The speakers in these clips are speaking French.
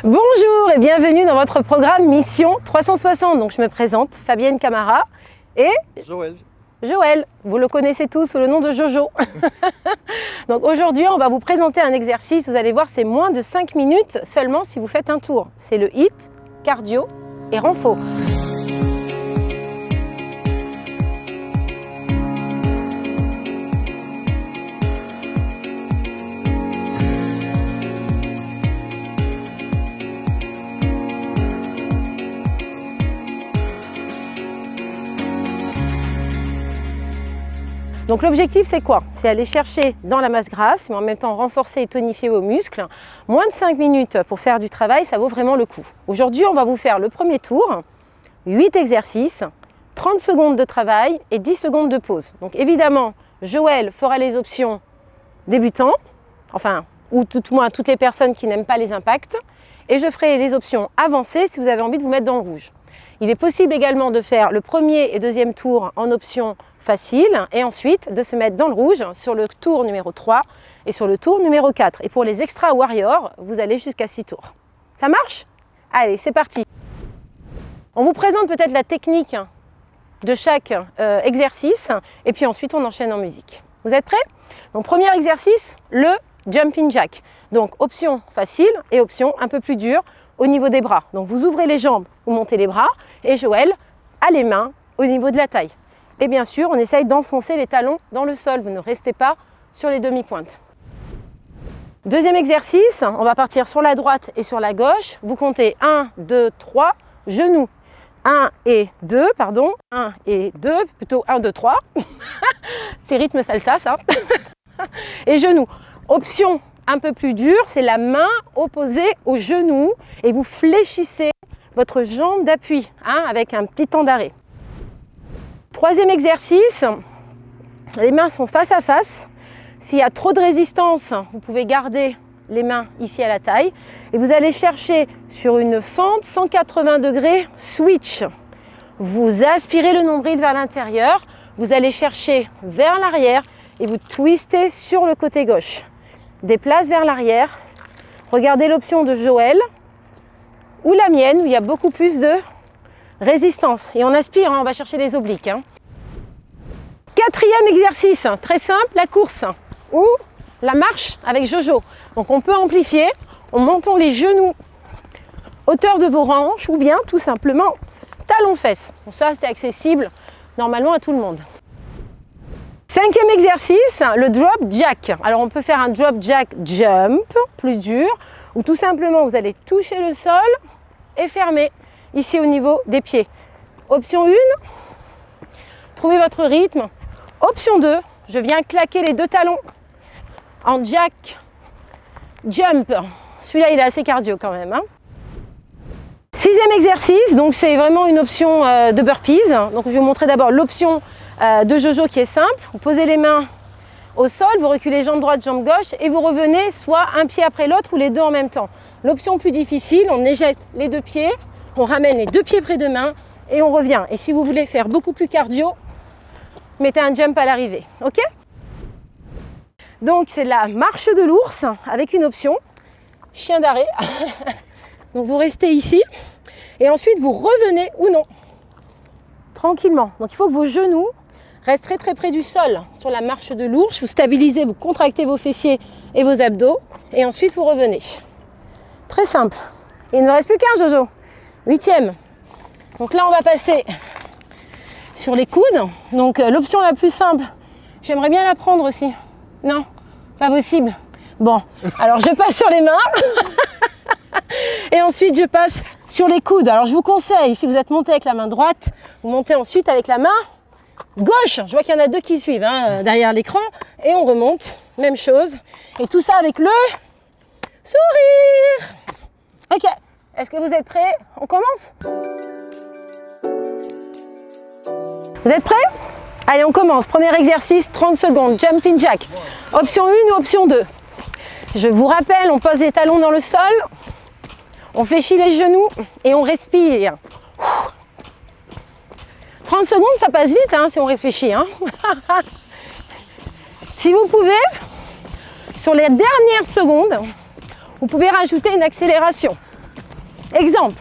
Bonjour et bienvenue dans votre programme Mission 360. Donc je me présente, Fabienne Camara et Joël. Vous le connaissez tous sous le nom de Jojo. Donc aujourd'hui, on va vous présenter un exercice. Vous allez voir, c'est moins de 5 minutes seulement si vous faites un tour. C'est le HIIT, cardio et renfo. Donc l'objectif c'est quoi? C'est aller chercher dans la masse grasse, mais en même temps renforcer et tonifier vos muscles. Moins de 5 minutes pour faire du travail, ça vaut vraiment le coup. Aujourd'hui, on va vous faire le premier tour, 8 exercices, 30 secondes de travail et 10 secondes de pause. Donc évidemment, Joël fera les options débutants, enfin, ou tout au moins toutes les personnes qui n'aiment pas les impacts, et je ferai les options avancées si vous avez envie de vous mettre dans le rouge. Il est possible également de faire le premier et deuxième tour en option facile et ensuite de se mettre dans le rouge sur le tour numéro 3 et sur le tour numéro 4. Et pour les extra warriors, vous allez jusqu'à 6 tours. Ça marche? Allez, c'est parti. On vous présente peut-être la technique de chaque exercice et puis ensuite on enchaîne en musique. Vous êtes prêts? Donc premier exercice, le jumping jack. Donc option facile et option un peu plus dure au niveau des bras. Donc vous ouvrez les jambes, vous montez les bras et Joël a les mains au niveau de la taille. Et bien sûr, on essaye d'enfoncer les talons dans le sol. Vous ne restez pas sur les demi-pointes. Deuxième exercice, on va partir sur la droite et sur la gauche. Vous comptez 1, 2, 3, genoux. 1 et 2, pardon. 1 et 2, plutôt 1, 2, 3. C'est rythme salsa, ça. Et genoux. Option un peu plus dure, c'est la main opposée au genou et vous fléchissez votre jambe d'appui avec un petit temps d'arrêt. Troisième exercice, les mains sont face à face. S'il y a trop de résistance, vous pouvez garder les mains ici à la taille. Et vous allez chercher sur une fente 180 degrés switch. Vous aspirez le nombril vers l'intérieur, vous allez chercher vers l'arrière et vous twistez sur le côté gauche. Déplace vers l'arrière. Regardez l'option de Joël ou la mienne où il y a beaucoup plus de résistance. Et on aspire, on va chercher les obliques. Quatrième exercice, très simple, la course ou la marche avec Jojo. Donc on peut amplifier en montant les genoux hauteur de vos hanches ou bien tout simplement talons-fesses. Donc ça c'est accessible normalement à tout le monde. Cinquième exercice, le drop jack. Alors on peut faire un drop jack jump, plus dur, ou tout simplement vous allez toucher le sol et fermer ici au niveau des pieds. Option 1, trouvez votre rythme. Option 2, je viens claquer les deux talons en jack jump. Celui-là, il est assez cardio quand même. Sixième exercice, donc c'est vraiment une option de burpees. Donc je vais vous montrer d'abord l'option de Jojo qui est simple. Vous posez les mains au sol, vous reculez jambe droite, jambe gauche et vous revenez soit un pied après l'autre ou les deux en même temps. L'option plus difficile, on éjecte les deux pieds, on ramène les deux pieds près de main et on revient. Et si vous voulez faire beaucoup plus cardio, mettez un jump à l'arrivée, ok? Donc c'est la marche de l'ours avec une option chien d'arrêt. Donc vous restez ici et ensuite vous revenez ou non, tranquillement. Donc il faut que vos genoux restent très très près du sol sur la marche de l'ours. Vous stabilisez, vous contractez vos fessiers et vos abdos et ensuite vous revenez. Très simple. Il ne reste plus qu'un, Jojo. 8e. Donc là on va passer sur les coudes. Donc l'option la plus simple, j'aimerais bien la prendre aussi. Non, pas possible. Bon, alors je passe sur les mains et ensuite je passe sur les coudes. Alors je vous conseille, si vous êtes monté avec la main droite, vous montez ensuite avec la main gauche. Je vois qu'il y en a deux qui suivent derrière l'écran et on remonte, même chose. Et tout ça avec le sourire. Ok, est-ce que vous êtes prêts? On commence? Vous êtes prêts? Allez, on commence. Premier exercice, 30 secondes, jumping jack. Option 1 ou option 2? Je vous rappelle, on pose les talons dans le sol, on fléchit les genoux et on respire. 30 secondes, ça passe vite si on réfléchit. Si vous pouvez, sur les dernières secondes, vous pouvez rajouter une accélération. Exemple,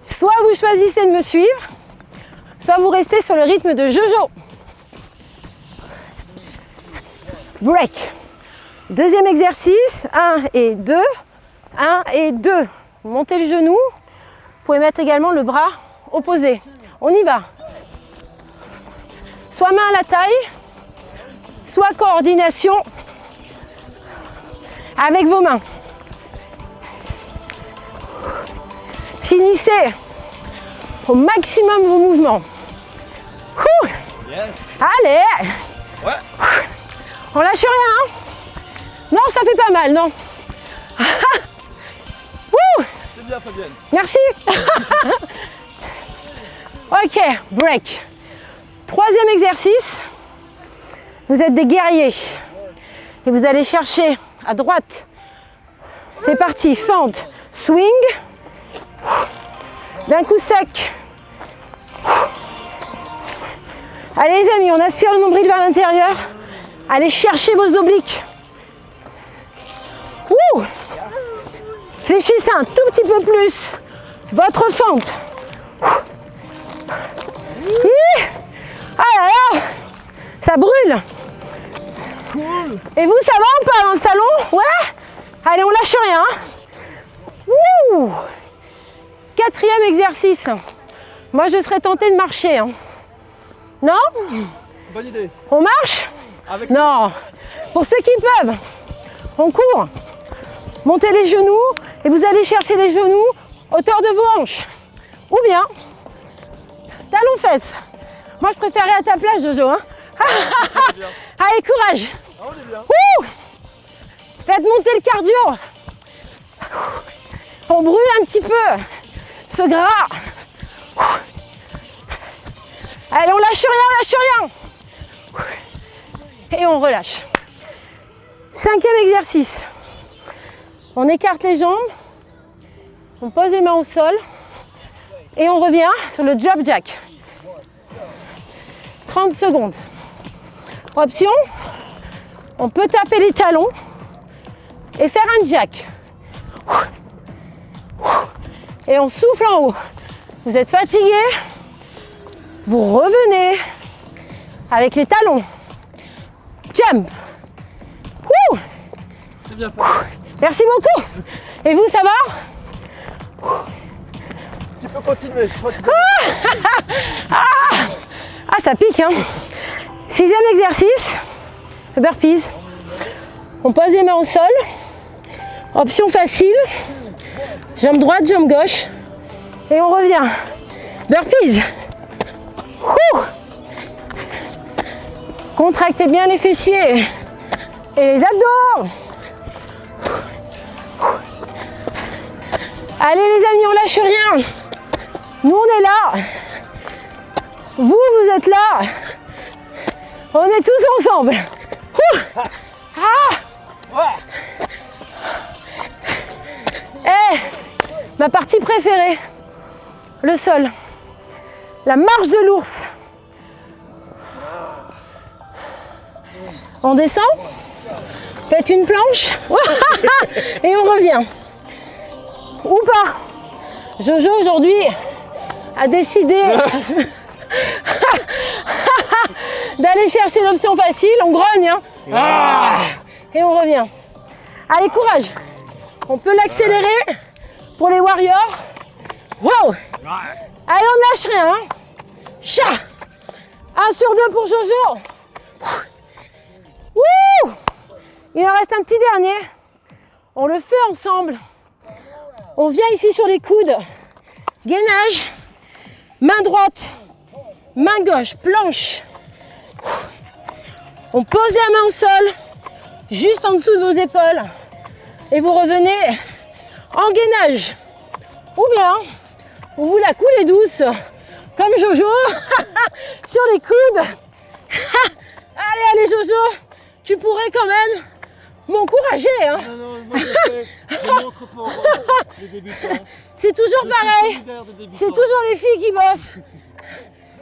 soit vous choisissez de me suivre, soit vous restez sur le rythme de Jojo. Break. Deuxième exercice, 1 et 2, 1 et 2. Montez le genou, vous pouvez mettre également le bras opposé. On y va. Soit main à la taille, soit coordination avec vos mains. Finissez au maximum vos mouvements. Yes. Allez, Ouais. on lâche rien. Hein. Non, ça fait pas mal, non. C'est bien, Fabienne. Merci. Ok, break. Troisième exercice. Vous êtes des guerriers. Et vous allez chercher à droite. C'est parti, fente, swing. D'un coup sec. Allez les amis, on aspire le nombril vers l'intérieur. Allez chercher vos obliques. Ouh. Fléchissez un tout petit peu plus votre fente. Ah là là, ça brûle. Cool. Et vous, ça va ou pas dans le salon? Ouais. Allez, on lâche rien. Ouh. Quatrième exercice. Moi, je serais tentée de marcher. Hein. Non? Bonne idée. On marche? Avec Non. Pour ceux qui peuvent, on court. Montez les genoux et vous allez chercher les genoux hauteur de vos hanches. Ou bien, talons-fesses. Moi, je préférais à ta place, Jojo. Hein. Allez, courage. Ah, on est bien. Ouh. Faites monter le cardio. On brûle un petit peu ce gras. Allez, on lâche rien, on lâche rien. Et on relâche. Cinquième exercice. On écarte les jambes, on pose les mains au sol et on revient sur le drop jack. 30 secondes. Option, on peut taper les talons et faire un jack. Et on souffle en haut. Vous êtes fatigué, vous revenez avec les talons. Jump. Ouh. C'est bien fait. Merci beaucoup. Et vous, ça va? Tu peux continuer. Ah, ça pique, hein. Sixième exercice, burpees. On pose les mains au sol. Option facile. Jambe droite, jambe gauche. Et on revient. Burpees. Ouh. Contractez bien les fessiers et les abdos. Allez les amis, on lâche rien. Nous, on est là. Vous, vous êtes là. On est tous ensemble. Ouh. Ah. Eh, ma partie préférée, le sol. La marche de l'ours. On descend. Faites une planche. Et on revient. Ou pas. Jojo aujourd'hui a décidé d'aller chercher l'option facile. On grogne. Hein. Et on revient. Allez, courage. On peut l'accélérer pour les warriors. Wow. Allez, on ne lâche rien. Hein. Chat. 1 sur 2 pour Jojo. Wouh. Il en reste un petit dernier. On le fait ensemble. On vient ici sur les coudes. Gainage. Main droite. Main gauche. Planche. On pose la main au sol. Juste en dessous de vos épaules. Et vous revenez en gainage. Ou bien, vous la coulez douce. Comme Jojo. Sur les coudes. Allez, allez Jojo. Tu pourrais quand même m'encourager. Hein. Non, moi je montre pour les débutants. C'est toujours pareil. C'est toujours les filles qui bossent.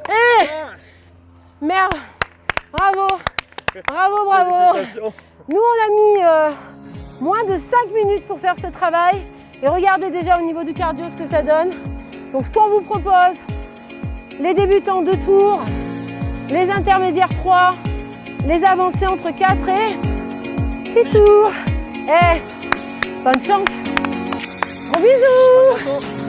Eh, merde. Bravo. Bravo, bravo. Nous, on a mis moins de 5 minutes pour faire ce travail. Et regardez déjà au niveau du cardio ce que ça donne. Donc ce qu'on vous propose, les débutants 2 tours, les intermédiaires 3, les avancées entre 4 et 6 tours. Bonne chance. Gros bisous.